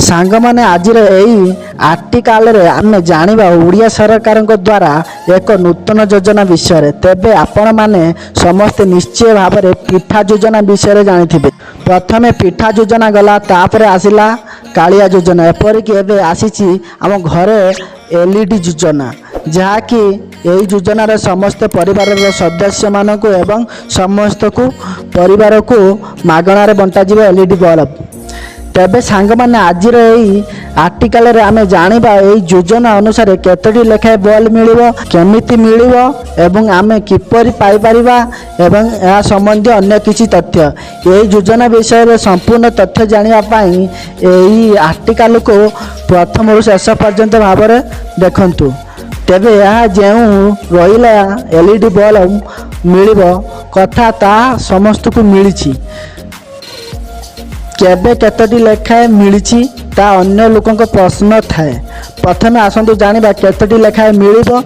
सांगमाने आज आर्टिकल आमे जानिबा ओडिया सरकार द्वारा एक नूतन योजना विषय तेबे आपण माने समस्त निश्चय भाव में पिठा योजना विषय जानिथिबे। प्रथमे पिठा योजना गला तापरे आसिला कालिया योजना एपरिक एबे आसीची आम घरे एलईडी योजना जहाँकि यही योजनार समस्त परिवार सदस्य मानक एवं समस्त को परिवार को मागणार बंटा एलईडी बल्ब। तेबे सांग माने आज आर्टिकल आमे जानिबा एई योजना अनुसार केतोटी लेखाए बल्ब मिलिबो केमिति मिलिबो एवं आमे किपरि पाई परिबा एवं या संबंधी अन्य किछि तथ्य एई योजना विषय में संपूर्ण तथ्य जानिबा पाई एई आर्टिकल को प्रथम रु शेष पर्यंत भाव में देखंतु। तेबे यहाँ जो रहिला एलईडी बल्ब मिलिबो कथा ता समस्त को मिली केबे केतोटी लेखाए मिली ता अन्य लोकों प्रश्न थाए। प्रथमे आसतु जानिबा केतोटी लेखाए मिलिबो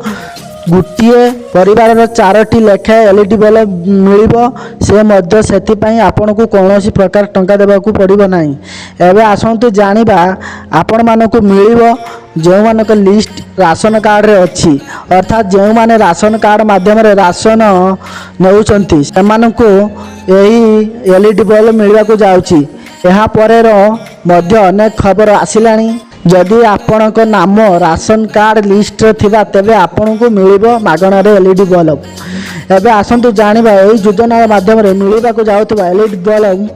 गोटे परिवार चारोटी लेखाए एलईडी बल्ब मिलिबो से मध्य सेतिपई आपण को कौनसी प्रकार टंका देबाकू पड़िबो नाही। एबे आसतु जानिबा आपण मानको मिलिबो जो मानक लिस्ट राशन कार्ड रे अच्छी अर्थात जो माने राशन कार्ड माध्यम रे राशन नौचंती सेमानकू एही एलईडी बल्ब मिलवा को जाउची। यहाँ पर मध्य अनेक खबर आसिलानी जदि आपणक नाम राशन कार्ड लिस्ट रे थिबा तेबे आपन को मिलिबो मागणार एलईडी बल्ब। एबे आसंतु जानिबा एही योजना माध्यम रे मिलिबा को जाउतबा एलईडी बल्ब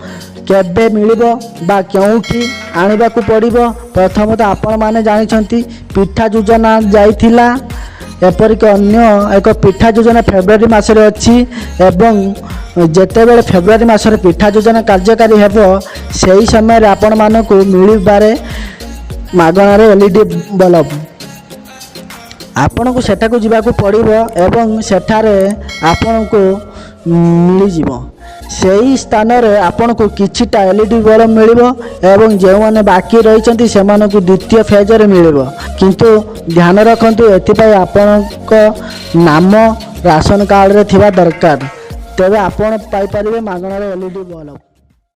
केबे मिलिबो बा केउठी आनिबा को पड़िबो। प्रथम तो आपण माने जानिछंती पिठा योजना जाइथिला एपरिक अन्य एक पिठा योजना फेब्रुआरी मासरे अच्छी एवं जेतेबेले फेब्रुआरी मासरे पिठा योजना कार्यकारी हेबो सेही समय रे आपण मानको मिलिबारे मागणार एलईडी बल्ब। आपण को सेटा को जिबा को पड़िबो एवं सेठारे आपण को मिली जिवो सेही स्थान रे आपण को किछिटा एलईडी बल्ब मिलिबो एवं जे माने बाकी रहिचंती सेमान को द्वितीय फेज रे मिलिबो। किंतु ध्यान रखंतु एथिपाई आपणक नाम राशन कार्ड रे थिबा दरकार तेबे आपण पाई परिबे मागणार एलईडी बल्ब।